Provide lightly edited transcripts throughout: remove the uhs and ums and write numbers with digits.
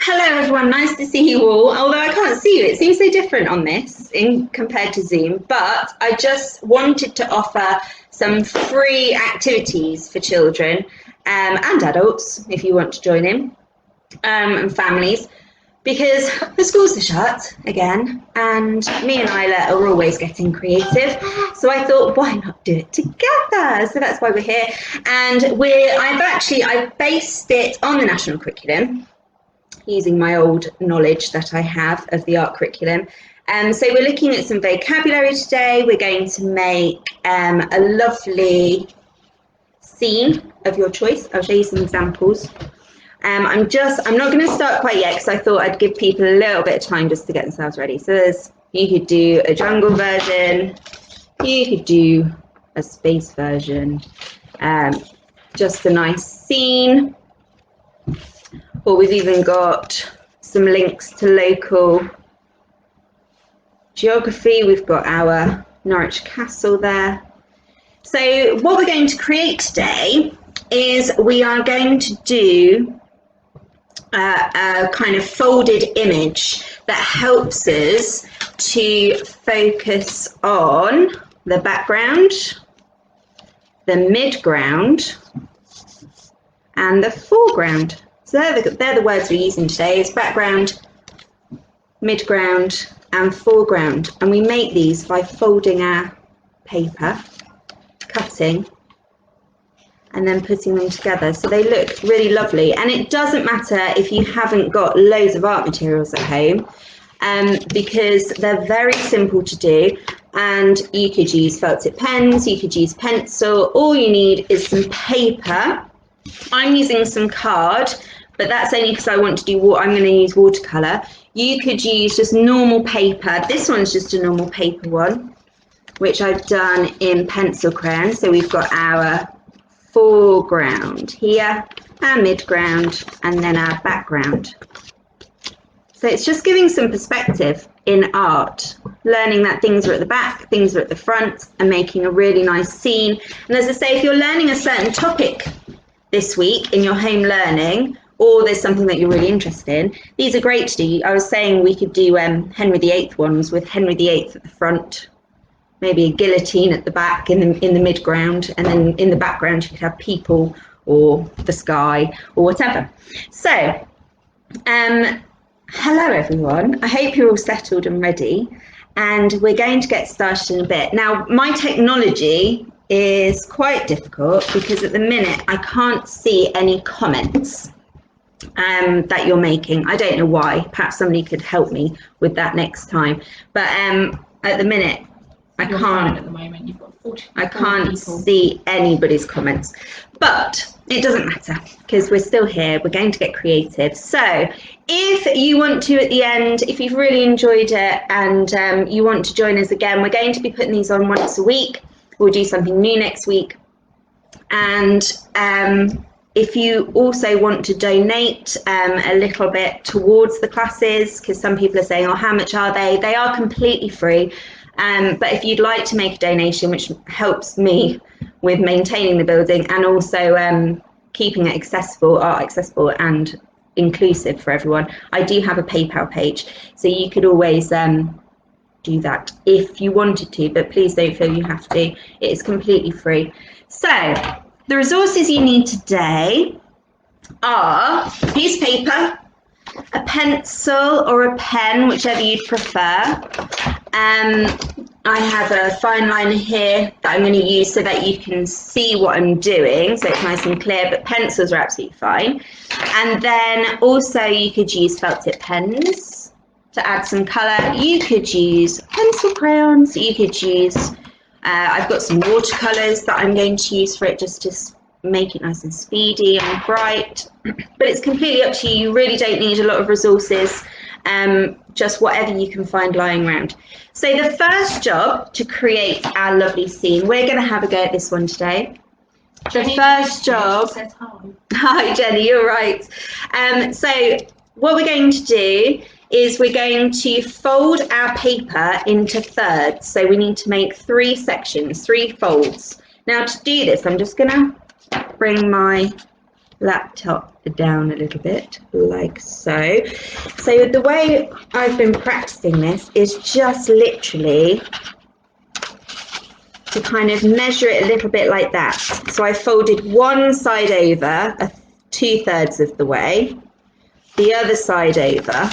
Hello everyone, nice to see you all. Although I can't see you, it seems so different on this compared to Zoom, but I just wanted to offer some free activities for children and adults if you want to join in, and families, because the schools are shut again and me and Isla are always getting creative, so I thought, why not do it together? So that's why we're here, and I've based it on the national curriculum using my old knowledge that I have of the art curriculum. So we're looking at some vocabulary today. We're going to make a lovely scene of your choice. I'll show you some examples. I'm not going to start quite yet because I thought I'd give people a little bit of time just to get themselves ready. So you could do a jungle version, you could do a space version, just a nice scene. Or we've even got some links to local geography. We've got our Norwich Castle there. So what we're going to create today is we are going to do a kind of folded image that helps us to focus on the background, the midground, and the foreground. So they're the words we're using today, is background, midground and foreground. And we make these by folding our paper, cutting, and then putting them together. So they look really lovely. And it doesn't matter if you haven't got loads of art materials at home, because they're very simple to do. And you could use felt tip pens, you could use pencil. All you need is some paper. I'm using some card, but that's only because I want to do I'm going to use watercolor. You could use just normal paper. This one's just a normal paper one, which I've done in pencil crayon. So we've got our foreground here, our midground, and then our background. So it's just giving some perspective in art, learning that things are at the back, things are at the front, and making a really nice scene. And as I say, if you're learning a certain topic this week in your home learning, or there's something that you're really interested in, these are great to do. I was saying we could do Henry VIII ones with Henry VIII at the front, maybe a guillotine at the back in the midground, and then in the background you could have people or the sky or whatever. So, hello everyone. I hope you're all settled and ready, and we're going to get started in a bit. Now, my technology is quite difficult because at the minute I can't see any comments that you're making. I don't know why. Perhaps somebody could help me with that next time. But at the minute I can't. At the moment, you've got 40. I can't see anybody's comments, but it doesn't matter because we're still here. We're going to get creative. So if you want to at the end, if you've really enjoyed it and you want to join us again, we're going to be putting these on once a week. We'll do something new next week. And if you also want to donate a little bit towards the classes, because some people are saying, oh, how much are they? They are completely free. But if you'd like to make a donation, which helps me with maintaining the building and also keeping it accessible, art accessible and inclusive for everyone, I do have a PayPal page. So you could always do that if you wanted to, but please don't feel you have to. It is completely free. So the resources you need today are a piece of paper, a pencil or a pen, whichever you'd prefer. I have a fineliner here that I'm going to use so that you can see what I'm doing, so it's nice and clear, but pencils are absolutely fine. And then also you could use felt tip pens to add some colour. You could use pencil crayons, you could use, I've got some watercolours that I'm going to use for it just to make it nice and speedy and bright, but it's completely up to you. You really don't need a lot of resources, just whatever you can find lying around. So the first job to create our lovely scene, we're going to have a go at this one today. The first job, hi Jenny, you're right. So what we're going to do is we're going to fold our paper into thirds. So we need to make 3 sections, 3 folds. Now to do this, I'm just going to bring my laptop down a little bit, like so. So the way I've been practicing this is just literally to kind of measure it a little bit like that. So I folded one side over 2/3 of the way, the other side over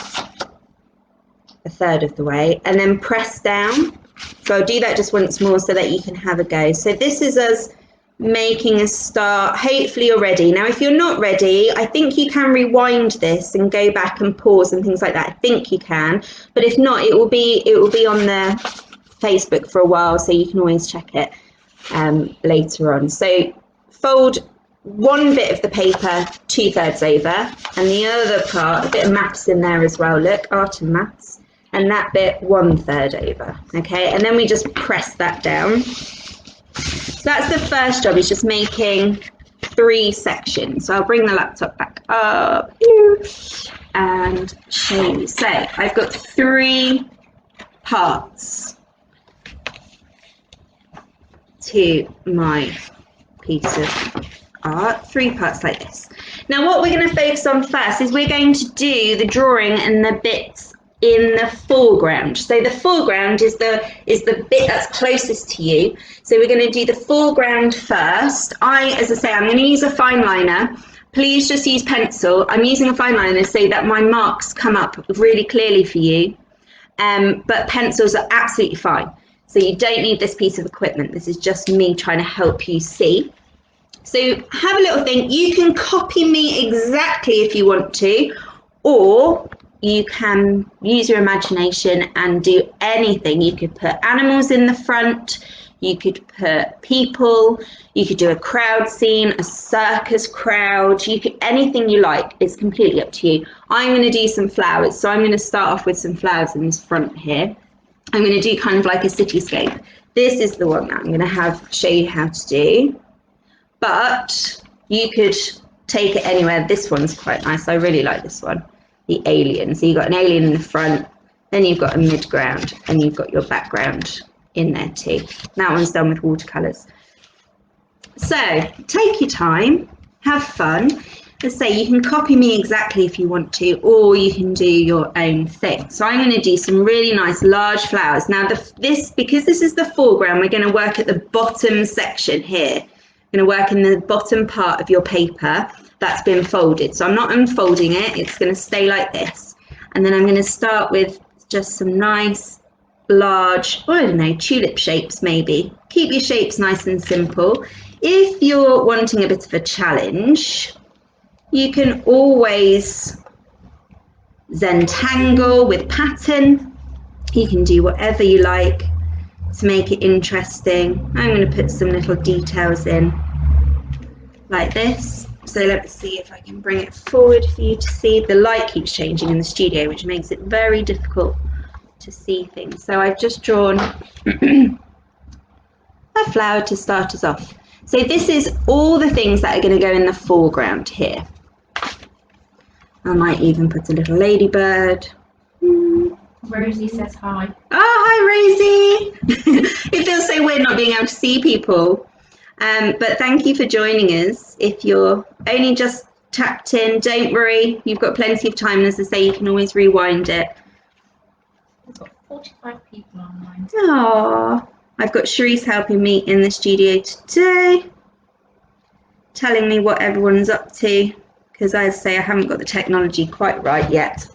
1/3 of the way, and then press down. So I'll do that just once more so that you can have a go. So this is us making a start. Hopefully you're ready. Now if you're not ready, I think you can rewind this and go back and pause and things like that. I think you can, but if not, it will be on the Facebook for a while, so you can always check it later on. So fold one bit of the paper 2/3 over, and the other part, a bit of maths in there as well, look, art and maths, and that bit 1/3 over, okay, and then we just press that down. So that's the first job, is just making 3 sections. So I'll bring the laptop back up and show you. So I've got 3 parts to my piece of art, 3 parts like this. Now what we're going to focus on first is we're going to do the drawing and the bits in the foreground. So the foreground is the bit that's closest to you. So we're going to do the foreground first. As I say, I'm going to use a fineliner. Please just use pencil. I'm using a fineliner so that my marks come up really clearly for you. But pencils are absolutely fine. So you don't need this piece of equipment. This is just me trying to help you see. So have a little think. You can copy me exactly if you want to, or you can use your imagination and do anything. You could put animals in the front, you could put people, you could do a crowd scene, a circus crowd, you could, anything you like. It's completely up to you. I'm going to do some flowers, so I'm going to start off with some flowers in this front here. I'm going to do kind of like a cityscape. This is the one that I'm going to show you how to do, but you could take it anywhere. This one's quite nice. I really like this one, the alien. So you've got an alien in the front, then you've got a midground, and you've got your background in there too. That one's done with watercolours. So take your time, have fun. Let's say you can copy me exactly if you want to, or you can do your own thing. So I'm going to do some really nice large flowers. Now because this is the foreground, we're going to work at the bottom section here. We're going to work in the bottom part of your paper that's been folded. So I'm not unfolding it, it's going to stay like this. And then I'm going to start with just some nice large, I don't know, tulip shapes maybe. Keep your shapes nice and simple. If you're wanting a bit of a challenge, you can always Zentangle with pattern. You can do whatever you like to make it interesting. I'm going to put some little details in like this. So let's see if I can bring it forward for you to see. The light keeps changing in the studio, which makes it very difficult to see things. So I've just drawn a flower to start us off. So this is all the things that are going to go in the foreground here. I might even put a little ladybird. Rosie says hi. Oh, hi Rosie! It feels so weird not being able to see people. But thank you for joining us. If you're only just tapped in, don't worry. You've got plenty of time. And as I say, you can always rewind it. We've got 45 people online. Oh, I've got Cherise helping me in the studio today, telling me what everyone's up to, because as I say, I haven't got the technology quite right yet.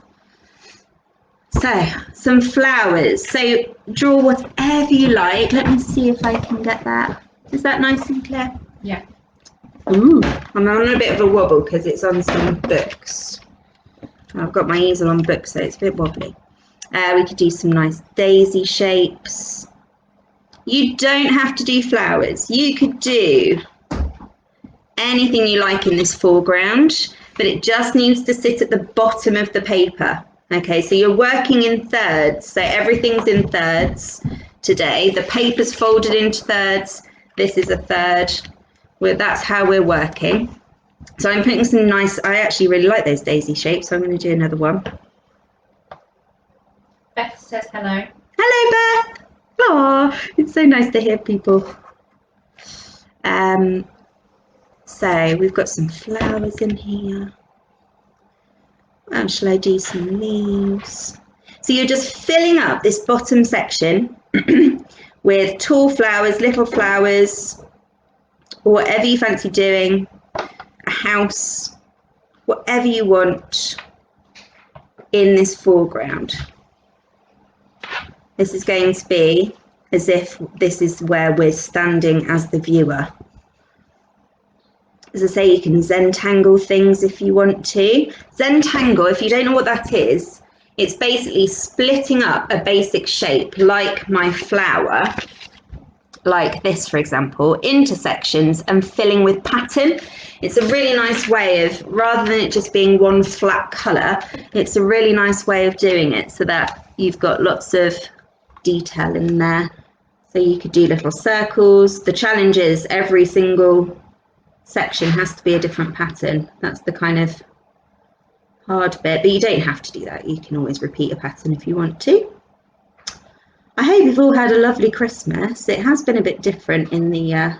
So, some flowers. So, draw whatever you like. Let me see if I can get that. Is that nice and clear? Yeah. Ooh, I'm on a bit of a wobble because it's on some books. I've got my easel on books, so it's a bit wobbly. We could do some nice daisy shapes. You don't have to do flowers. You could do anything you like in this foreground, but it just needs to sit at the bottom of the paper. Okay, so you're working in thirds, so everything's in thirds today. The paper's folded into thirds. This is a third. That's how we're working. So I'm putting some nice, I actually really like those daisy shapes, so I'm going to do another one. Beth says hello. Hello, Beth. Oh, it's so nice to hear people. So we've got some flowers in here. And shall I do some leaves? So you're just filling up this bottom section with tall flowers, little flowers, or whatever you fancy doing, a house, whatever you want in this foreground. This is going to be as if this is where we're standing as the viewer. As I say, you can Zentangle things if you want to. Zentangle, if you don't know what that is, it's basically splitting up a basic shape like my flower, like this for example, into sections and filling with pattern. It's a really nice way of, rather than it just being one flat colour, it's a really nice way of doing it so that you've got lots of detail in there. So you could do little circles. The challenge is every single section has to be a different pattern. That's the kind of hard bit, but you don't have to do that. You can always repeat a pattern if you want to. I hope you've all had a lovely Christmas. It has been a bit different in the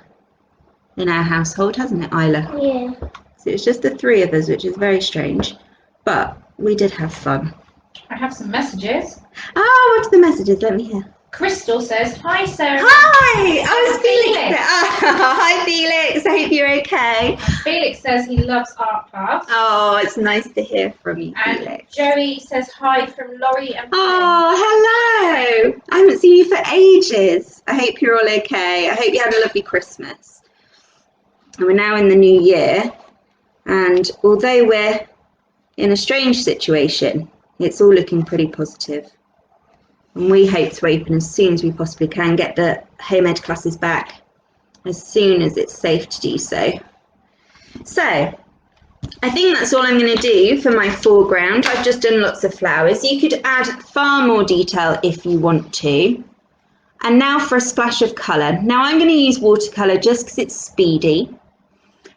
in our household, hasn't it, Isla? Yeah. So it's just the three of us, which is very strange, but we did have fun. I have some messages. Oh, what are the messages? Let me hear. Crystal says, hi Sarah. Hi, I was Felix. Hi Felix, I hope you're okay. And Felix says he loves art class. Oh, it's nice to hear from you, And Felix. Joey says hi from Laurie and Oh, hello. I haven't seen you for ages. I hope you're all okay. I hope you had a lovely Christmas. And we're now in the new year, and although we're in a strange situation, it's all looking pretty positive. And we hope to open as soon as we possibly can, get the home ed classes back as soon as it's safe to do so. So I think that's all I'm going to do for my foreground. I've just done lots of flowers. You could add far more detail if you want to. And now for a splash of colour. Now I'm going to use watercolour just because it's speedy.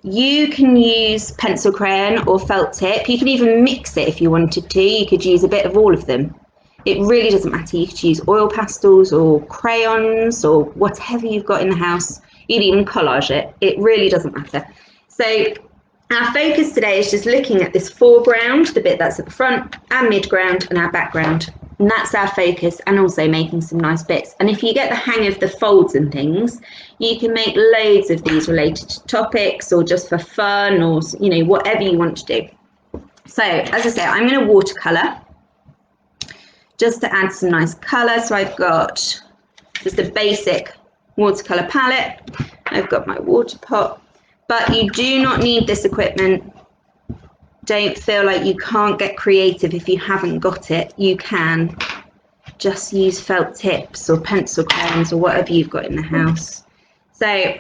You can use pencil crayon or felt tip. You can even mix it if you wanted to. You could use a bit of all of them. It really doesn't matter. You could use oil pastels or crayons or whatever you've got in the house. You can even collage it. It really doesn't matter. So our focus today is just looking at this foreground, the bit that's at the front, our midground and our background. And that's our focus, and also making some nice bits. And if you get the hang of the folds and things, you can make loads of these related to topics or just for fun or, you know, whatever you want to do. So as I say, I'm going to watercolour just to add some nice colour. So I've got just a basic watercolour palette. I've got my water pot, but you do not need this equipment. Don't feel like you can't get creative if you haven't got it. You can just use felt tips or pencil crayons or whatever you've got in the house. So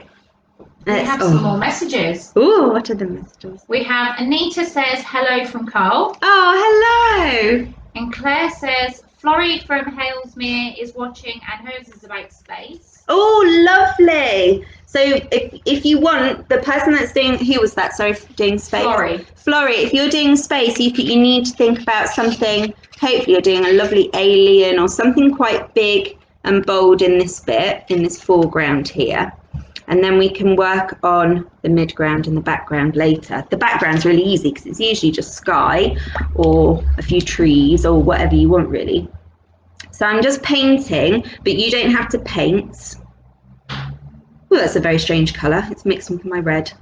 we have some more messages. Oh, what are the messages? We have Anita says hello from Carl. Oh, hello. And Claire says Florrie from Halesmere is watching and hers is about space. Oh, lovely. So if you want, the person that's doing, who was that, sorry, doing space? Florrie. Florrie, if you're doing space, you need to think about something, hopefully you're doing a lovely alien or something quite big and bold in this bit, in this foreground here. And then we can work on the midground and the background later. The background's really easy because it's usually just sky or a few trees or whatever you want really. So I'm just painting, but you don't have to paint. Well, that's a very strange colour. It's mixed with my red.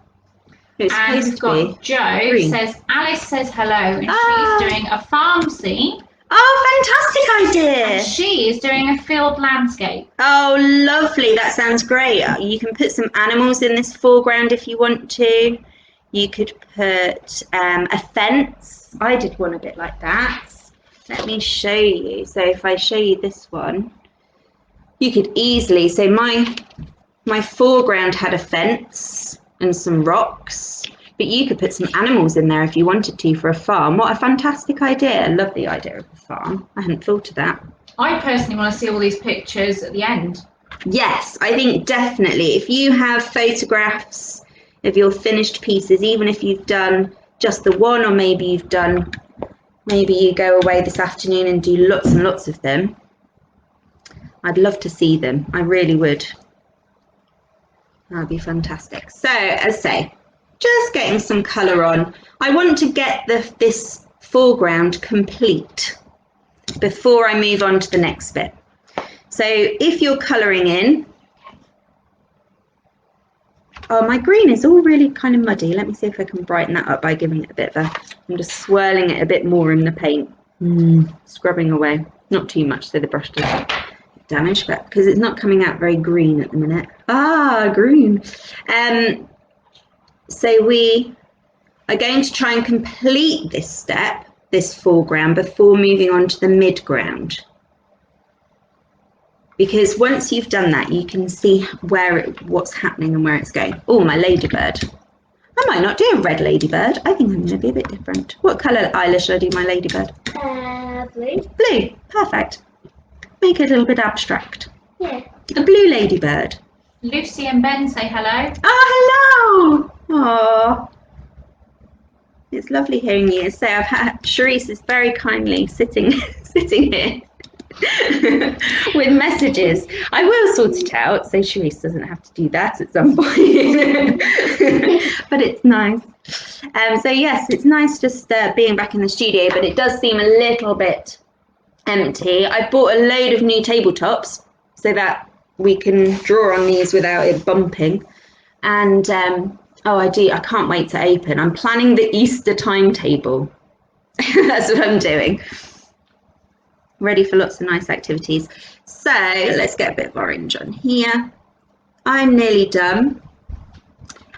It's And supposed we've to got be Joe green. says Alice says hello and she's doing a farm scene. Oh, fantastic idea. And she is doing a field landscape. Oh, lovely. That sounds great. You can put some animals in this foreground if you want to. You could put a fence. I did one a bit like that. Let me show you. So if I show you this one, you could easily, so my foreground had a fence and some rocks, but you could put some animals in there if you wanted to for a farm. What a fantastic idea. I love the idea of a farm. I hadn't thought of that. I personally want to see all these pictures at the end. Yes, I think definitely. If you have photographs of your finished pieces, even if you've done just the one, or maybe you go away this afternoon and do lots and lots of them, I'd love to see them. I really would. That'd be fantastic. So, as I say, just getting some colour on. I want to get this foreground complete before I move on to the next bit. So if you're colouring in, oh, my green is all really kind of muddy. Let me see if I can brighten that up by giving it a bit of a, I'm just swirling it a bit more in the paint, scrubbing away. Not too much so the brush doesn't get damaged, but because it's not coming out very green at the minute. Ah, green. So we are going to try and complete this step, this foreground, before moving on to the midground. Because once you've done that, you can see what's happening and where it's going. Oh, my ladybird. I might not do a red ladybird. I think I'm going to be a bit different. What colour eyelash should I do my ladybird? Blue. Blue. Perfect. Make it a little bit abstract. Yeah. A blue ladybird. Lucy and Ben say hello. Oh, hello. Aww. It's lovely hearing you. So I've had Charisse is very kindly sitting here with messages. I will sort it out so Charisse doesn't have to do that at some point. But it's nice. So yes, it's nice just being back in the studio, but it does seem a little bit empty. I bought a load of new tabletops so that we can draw on these without it bumping. And oh, I can't wait to open. I'm planning the Easter timetable. That's what I'm doing. Ready for lots of nice activities. So let's get a bit of orange on here. I'm nearly done.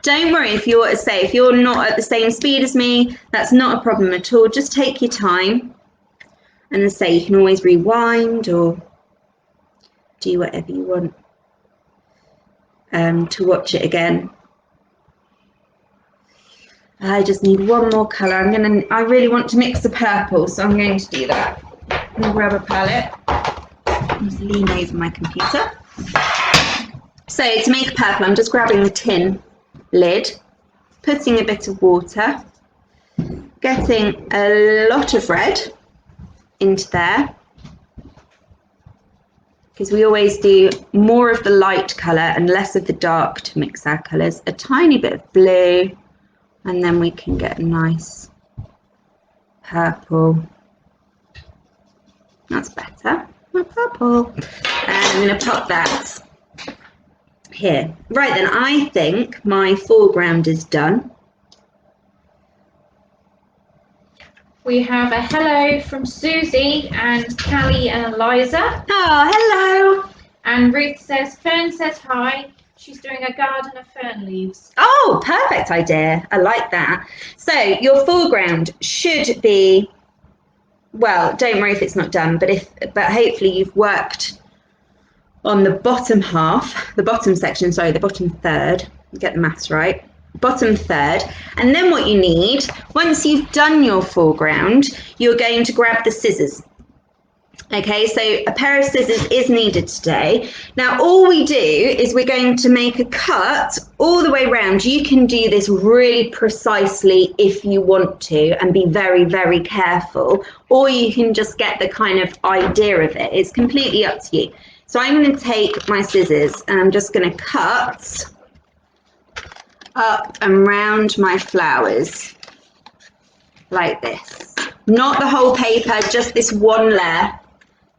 Don't worry if you're not at the same speed as me, that's not a problem at all. Just take your time. And as I say, you can always rewind or do whatever you want to watch it again. I just need one more colour. I really want to mix the purple, so I'm going to do that. I'm going to grab a palette. Just lean over my computer. So to make a purple, I'm just grabbing the tin lid, putting a bit of water, getting a lot of red into there, because we always do more of the light colour and less of the dark to mix our colours. A tiny bit of blue, and then we can get a nice purple. That's better. My purple. And I'm going to pop that here. Right then, I think my foreground is done. We have a hello from Susie and Callie and Eliza. Oh, hello. And Ruth says, Fern says hi. She's doing a garden of fern leaves. Oh, perfect idea. I like that. So your foreground should be, well, don't worry if it's not done, but hopefully you've worked on the bottom half, the bottom section, sorry, the bottom third, get the maths right, bottom third. And then what you need, once you've done your foreground, you're going to grab the scissors. Okay, so a pair of scissors is needed today. Now all we do is we're going to make a cut all the way around. You can do this really precisely if you want to and be very, very careful, or you can just get the kind of idea of it. It's completely up to you. So I'm going to take my scissors and I'm just going to cut up and round my flowers like this. Not the whole paper, just this one layer.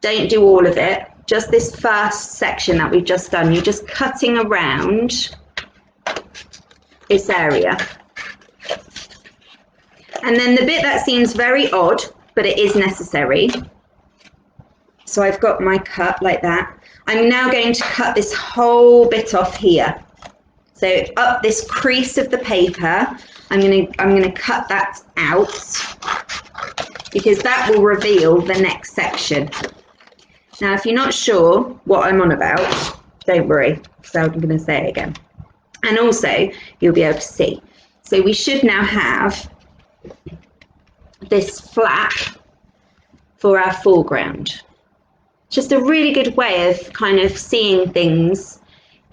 Don't do all of it, just this first section that we've just done. You're just cutting around this area. And then the bit that seems very odd, but it is necessary. So I've got my cut like that. I'm now going to cut this whole bit off here. So up this crease of the paper, I'm going to cut that out because that will reveal the next section. Now, if you're not sure what I'm on about, don't worry, so I'm going to say it again. And also, you'll be able to see. So we should now have this flap for our foreground. Just a really good way of kind of seeing things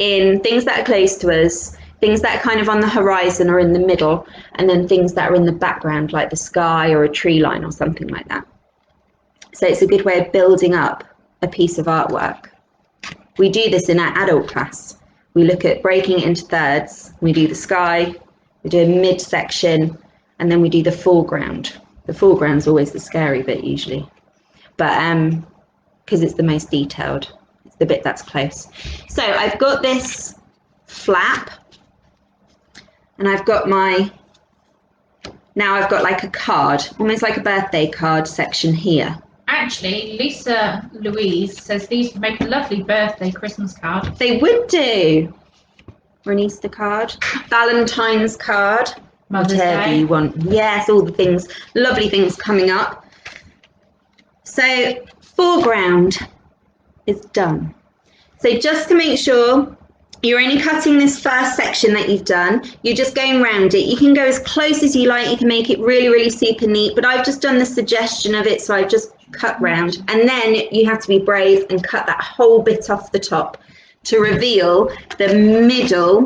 in things that are close to us, things that are kind of on the horizon or in the middle, and then things that are in the background, like the sky or a tree line or something like that. So it's a good way of building up a piece of artwork. We do this in our adult class. We look at breaking it into thirds. We do the sky, We do a mid section, and then we do the foreground. The foreground's always the scary bit usually, but because it's the most detailed, it's the bit that's close. So I've got this flap, and I've got now I've got like a card, almost like a birthday card section here. Actually, Lisa Louise says these would make a lovely birthday Christmas card. They would do. Or an Easter card, Valentine's card, Mother's whatever Day. you want. Yes, all the things, lovely things coming up. So foreground is done. So just to make sure you're only cutting this first section that you've done, you're just going round it. You can go as close as you like, you can make it really, really super neat, but I've just done the suggestion of it, so I've just cut round. And then you have to be brave and cut that whole bit off the top to reveal the middle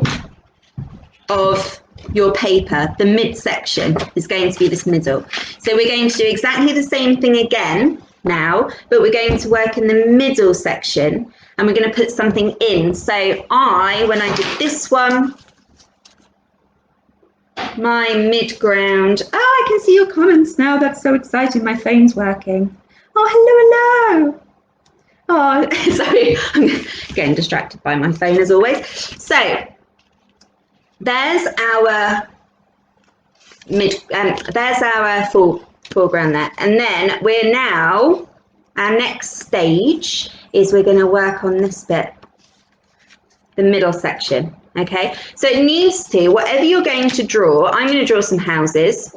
of your paper. The midsection is going to be this middle. So we're going to do exactly the same thing again now, but we're going to work in the middle section, and we're going to put something in. So when I did this one, my mid-ground, I can see your comments now. That's so exciting. My phone's working. Oh, hello. Oh, sorry, I'm getting distracted by my phone as always. So there's our there's our foreground there, and then our next stage is we're going to work on this bit, the middle section. Okay, so it needs to, whatever you're going to draw, I'm going to draw some houses.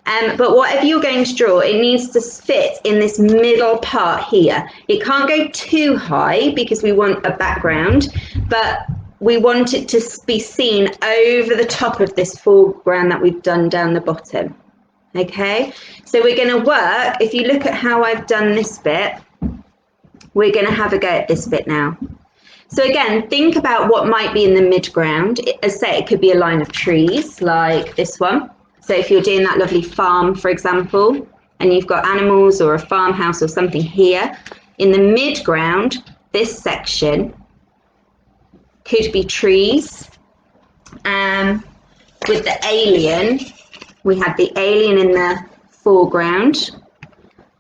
But whatever you're going to draw, it needs to fit in this middle part here. It can't go too high because we want a background, but we want it to be seen over the top of this foreground that we've done down the bottom. Okay, so we're going to work, if you look at how I've done this bit, we're going to have a go at this bit now. So again, think about what might be in the mid-ground. As I say, it could be a line of trees like this one. So if you're doing that lovely farm, for example, and you've got animals or a farmhouse or something here, in the mid-ground, this section could be trees. With the alien, we had the alien in the foreground,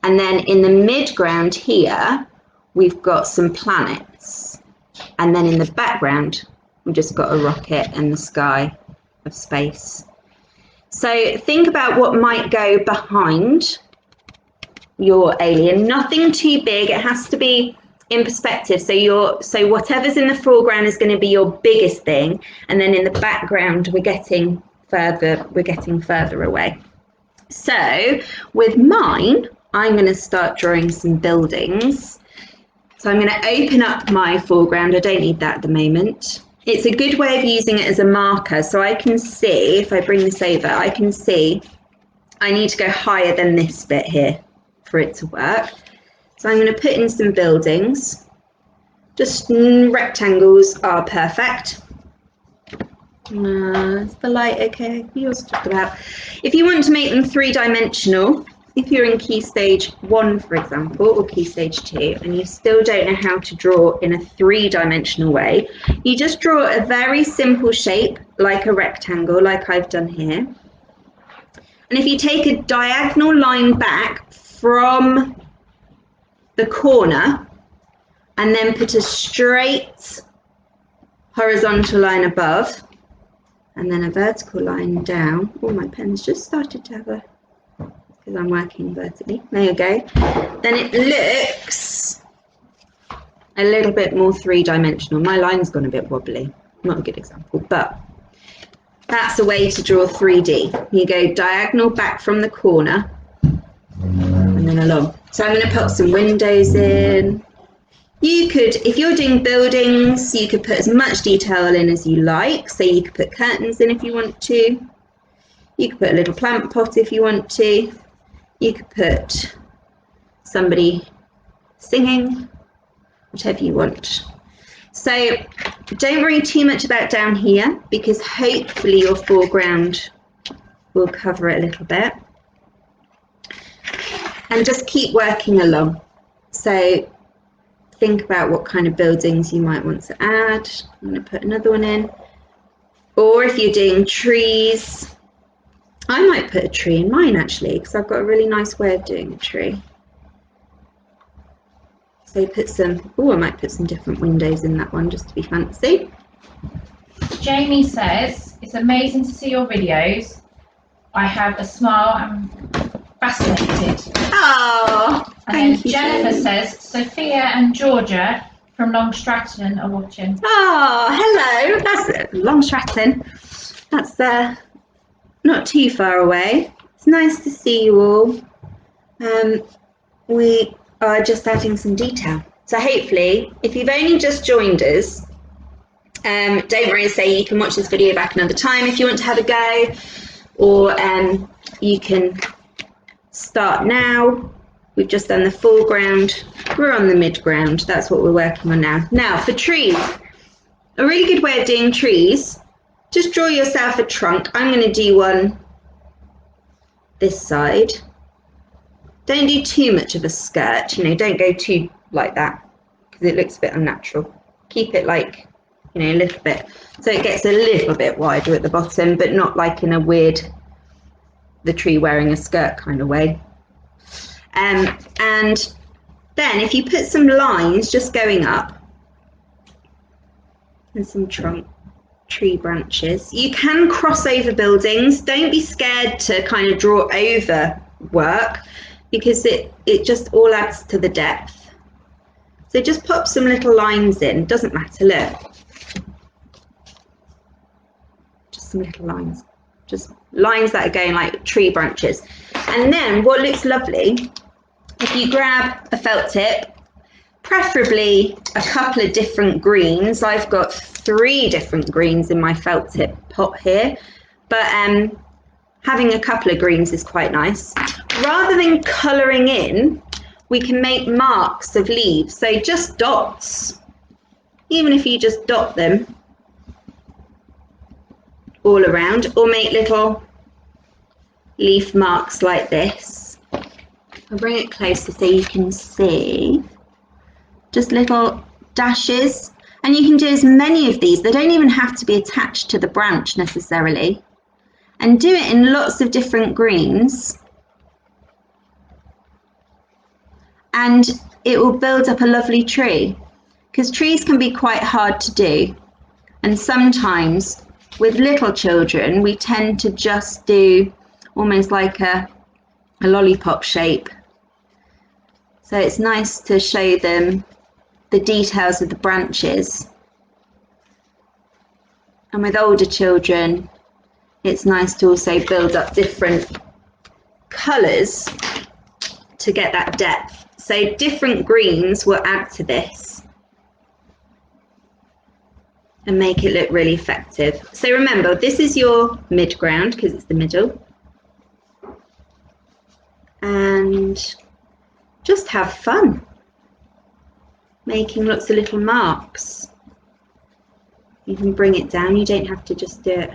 and then in the mid-ground here, we've got some planets. And then in the background, we've just got a rocket and the sky of space. So think about what might go behind your alien. Nothing too big. It has to be in perspective. So whatever's in the foreground is going to be your biggest thing, and then in the background we're getting further away. So with mine, I'm going to start drawing some buildings. So I'm going to open up my foreground. I don't need that at the moment. It's a good way of using it as a marker, so I can see, if I bring this over, I can see I need to go higher than this bit here for it to work. So I'm going to put in some buildings. Just rectangles are perfect. Is the light okay? You also talked about. If you want to make them three-dimensional, if you're in Key Stage 1, for example, or Key Stage 2, and you still don't know how to draw in a three-dimensional way, you just draw a very simple shape, like a rectangle, like I've done here. And if you take a diagonal line back from the corner, and then put a straight horizontal line above, and then a vertical line down. Oh, my pen's just started to have a... because I'm working vertically. There you go. Then it looks a little bit more three-dimensional. My line's gone a bit wobbly. Not a good example, but that's a way to draw 3D. You go diagonal back from the corner and then along. So I'm going to put some windows in. You could, if you're doing buildings, you could put as much detail in as you like. So you could put curtains in if you want to. You could put a little plant pot if you want to. You could put somebody singing, whatever you want. So don't worry too much about down here, because hopefully your foreground will cover it a little bit. And just keep working along. So think about what kind of buildings you might want to add. I'm going to put another one in. Or if you're doing trees, I might put a tree in mine actually, because I've got a really nice way of doing a tree. So put some, oh, I might put some different windows in that one just to be fancy. Jamie says, it's amazing to see your videos. I have a smile and fascinated. Oh, and then Jennifer says, Sophia and Georgia from Long Stratton are watching. Oh, hello. That's Long Stratton. That's not too far away. It's nice to see you all. We are just adding some detail. So hopefully, if you've only just joined us, don't worry, say you can watch this video back another time if you want to have a go, or you can start now. We've just done the foreground, we're on the midground, that's what we're working on now. Now for trees, a really good way of doing trees, just draw yourself a trunk. I'm going to do one this side. Don't do too much of a skirt, you know, don't go too like that because it looks a bit unnatural. Keep it like, you know, a little bit, so it gets a little bit wider at the bottom, but not like in a weird, the tree wearing a skirt kind of way. And then if you put some lines just going up and some tree branches, you can cross over buildings. Don't be scared to kind of draw over work because it just all adds to the depth. So just pop some little lines in, doesn't matter, look. Just some little lines, just lines that are going like tree branches. And then what looks lovely, if you grab a felt tip, preferably a couple of different greens. I've got 3 different greens in my felt tip pot here, but having a couple of greens is quite nice. Rather than colouring in, we can make marks of leaves, so just dots. Even if you just dot them all around, or make little leaf marks like this. I'll bring it closer so you can see. Just little dashes, and you can do as many of these. They don't even have to be attached to the branch necessarily. And do it in lots of different greens. And it will build up a lovely tree, because trees can be quite hard to do. And sometimes with little children, we tend to just do almost like a lollipop shape. So it's nice to show them the details of the branches. And with older children, it's nice to also build up different colours to get that depth. So different greens will add to this and make it look really effective. So remember, this is your midground because it's the middle. And just have fun making lots of little marks. You can bring it down, you don't have to just do it.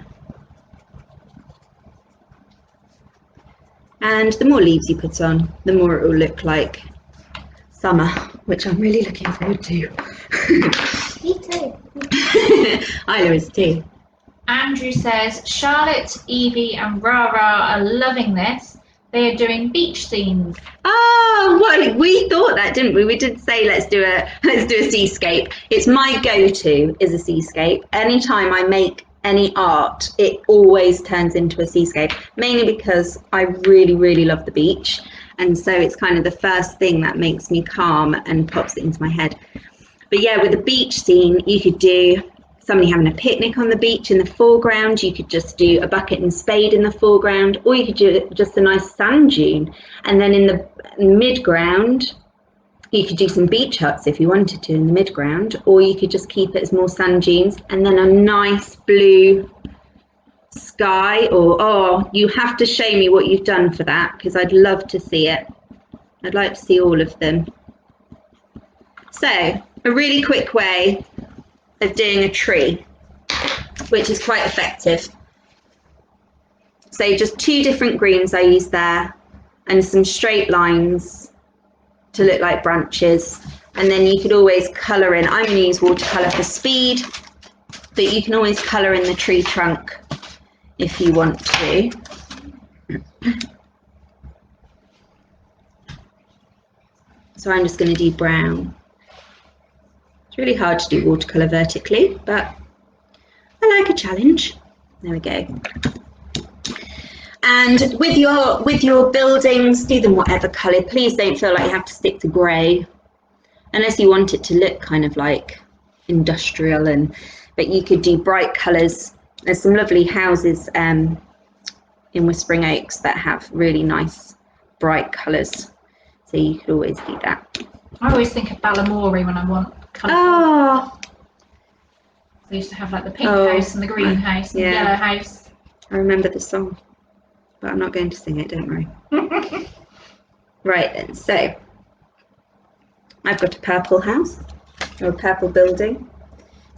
And the more leaves you put on, the more it will look like summer, which I'm really looking forward to. Me too. Isla is too. Andrew says, Charlotte, Evie and Rara are loving this. They are doing beach scenes. Oh, well, we thought that, didn't we? We did say let's do a seascape. It's my go-to is a seascape. Anytime I make any art, it always turns into a seascape, mainly because I really, really love the beach. And so it's kind of the first thing that makes me calm and pops it into my head. But yeah, with a beach scene, you could do somebody having a picnic on the beach in the foreground. You could just do a bucket and spade in the foreground, or you could do just a nice sand dune. And then in the midground, you could do some beach huts if you wanted to in the midground, or you could just keep it as more sand dunes and then a nice blue sky. Or, oh, you have to show me what you've done for that, because I'd love to see it. I'd like to see all of them. So a really quick way of doing a tree, which is quite effective. So just 2 different greens I used there, and some straight lines to look like branches. And then you could always colour in. I'm going to use watercolour for speed. but you can always colour in the tree trunk if you want to. So I'm just going to do brown. It's really hard to do watercolour vertically, but I like a challenge. There we go. And with your buildings, do them whatever colour. Please don't feel like you have to stick to grey, unless you want it to look kind of like industrial. But you could do bright colours. There's some lovely houses in Whispering Oaks that have really nice bright colours, so you could always do that. I always think of Balamori when I want colourful. Oh, They used to have like the pink house and the green house and the yellow house. I remember the song, but I'm not going to sing it, don't worry. Right then, so I've got a purple house, or a purple building.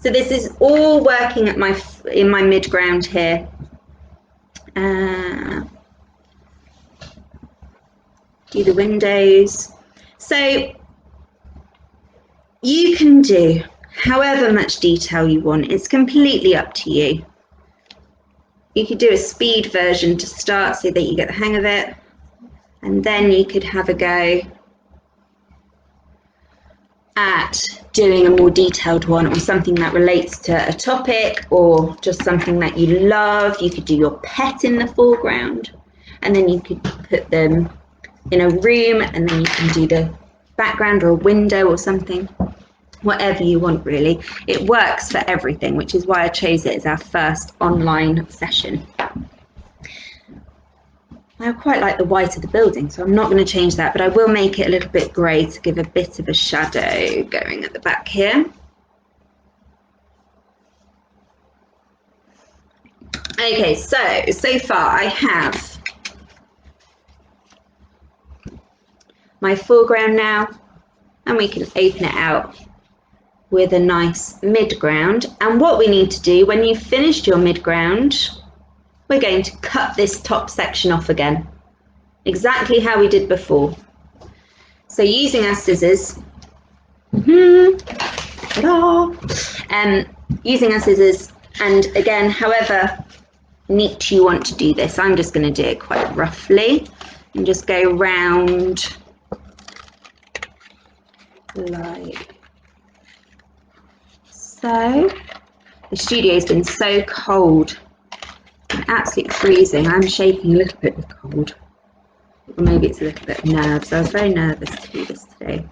So this is all working at in my midground here. Do the windows. So you can do however much detail you want. It's completely up to you. You could do a speed version to start so that you get the hang of it, and then you could have a go at doing a more detailed one, or something that relates to a topic, or just something that you love. You could do your pet in the foreground, and then you could put them in a room, and then you can do the background or a window or something, whatever you want really. It works for everything, which is why I chose it as our first online session. I quite like the white of the building, so I'm not going to change that, but I will make it a little bit grey to give a bit of a shadow going at the back here. Okay, so far I have my foreground now, and we can open it out with a nice midground. And what we need to do when you've finished your midground, we're going to cut this top section off again, exactly how we did before. So using our scissors, using our scissors, and again, however neat you want to do this, I'm just going to do it quite roughly and just go round like so. The studio's been so cold. Absolutely freezing. I'm shaking a little bit with cold, or maybe it's a little bit of nerves. I was very nervous to do this today.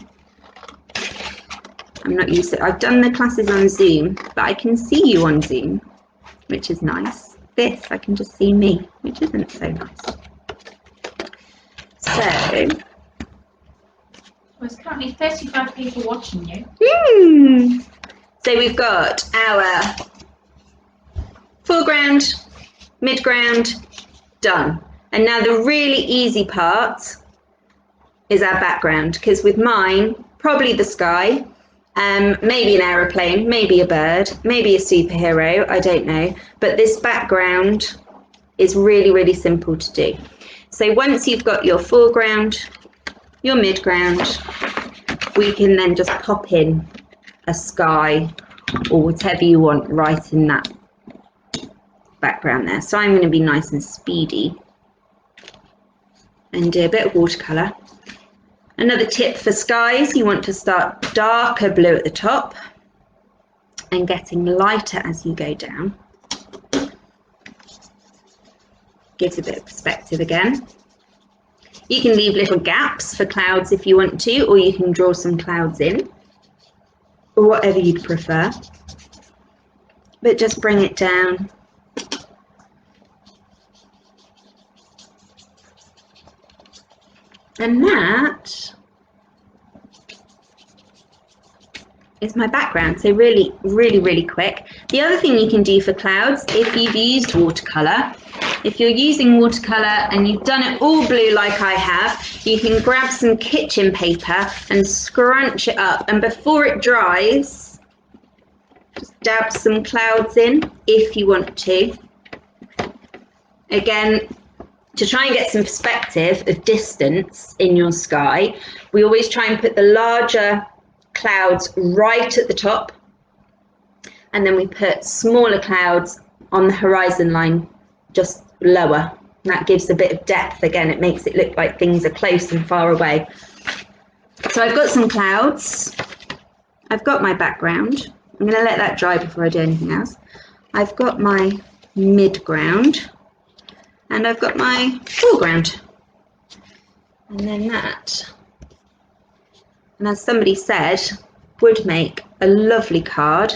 I'm not used to it. I've done the classes on Zoom, but I can see you on Zoom, which is nice. This, I can just see me, which isn't so nice. So, there's currently 35 people watching you. So we've got our foreground, midground, done. And now the really easy part is our background, because with mine, probably the sky, maybe an aeroplane, maybe a bird, maybe a superhero, I don't know. But this background is really, really simple to do. So once you've got your foreground, your midground, we can then just pop in a sky or whatever you want right in that background there. So I'm going to be nice and speedy and do a bit of watercolour. Another tip for skies, you want to start darker blue at the top and getting lighter as you go down. Gives a bit of perspective again. You can leave little gaps for clouds if you want to, or you can draw some clouds in, or whatever you'd prefer. But just bring it down. And that is my background. So really, really, really quick. The other thing you can do for clouds, if you've used watercolour, if you're using watercolour and you've done it all blue like I have, you can grab some kitchen paper and scrunch it up, and before it dries, just dab some clouds in if you want to. Again, to try and get some perspective of distance in your sky, we always try and put the larger clouds right at the top, and then we put smaller clouds on the horizon line just lower. And that gives a bit of depth again. It makes it look like things are close and far away. So I've got some clouds. I've got my background. I'm going to let that dry before I do anything else. I've got my midground and I've got my foreground. And then that, and as somebody said, would make a lovely card.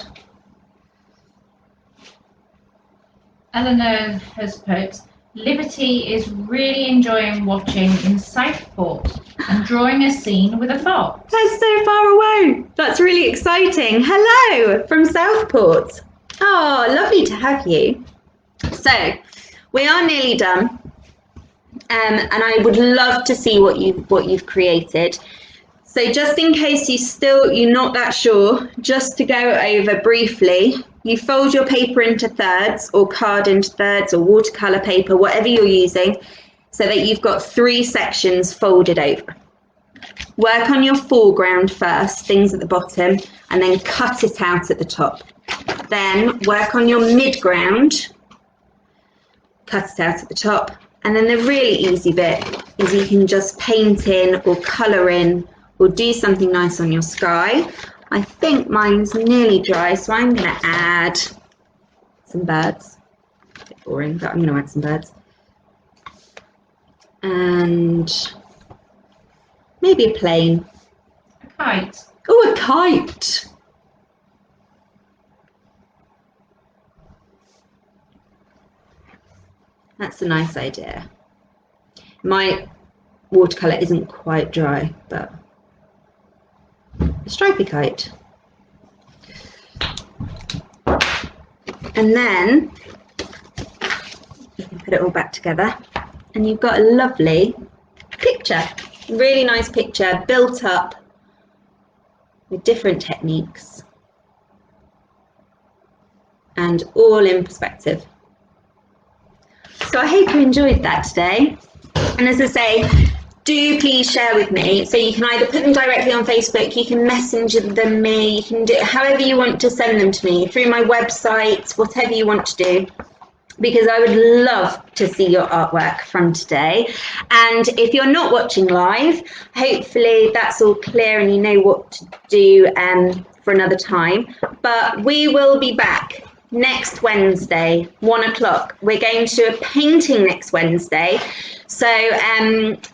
Eleanor has put, Liberty is really enjoying watching in Southport and drawing a scene with a fox. That's so far away. That's really exciting. Hello from Southport. Oh, lovely to have you. So we are nearly done. And I would love to see what you've created. So just in case you're not that sure, just to go over briefly, you fold your paper into thirds or card into thirds or watercolor paper, whatever you're using, so that you've got 3 sections folded over. Work on your foreground first, things at the bottom, and then cut it out at the top. Then work on your midground, cut it out at the top, and then the really easy bit is you can just paint in or colour in or do something nice on your sky. I think mine's nearly dry, so I'm going to add some birds. A bit boring, but I'm going to add some birds. And maybe a plane. A kite. Oh, a kite. That's a nice idea. My watercolour isn't quite dry, but a stripy kite. And then you can put it all back together and you've got a lovely picture, really nice picture built up with different techniques and all in perspective. So I hope you enjoyed that today. And as I say, do please share with me. So you can either put them directly on Facebook, you can message them me, you can do it however you want to send them to me, through my website, whatever you want to do, because I would love to see your artwork from today. And if you're not watching live, hopefully that's all clear and you know what to do for another time. But we will be back next Wednesday, 1 o'clock. We're going to do a painting next Wednesday. So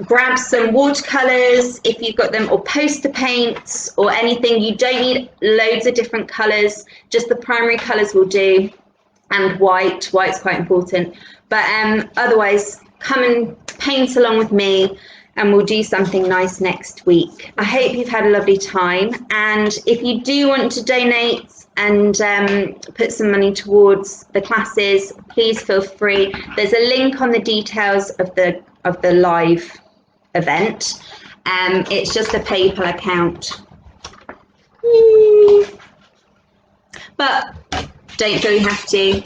grab some watercolours if you've got them, or poster paints or anything. You don't need loads of different colours, just the primary colours will do, and white's quite important. But otherwise, come and paint along with me and we'll do something nice next week. I hope you've had a lovely time, and if you do want to donate and put some money towards the classes, please feel free. There's a link on the details of the live event. It's just a PayPal account. But don't feel you have to.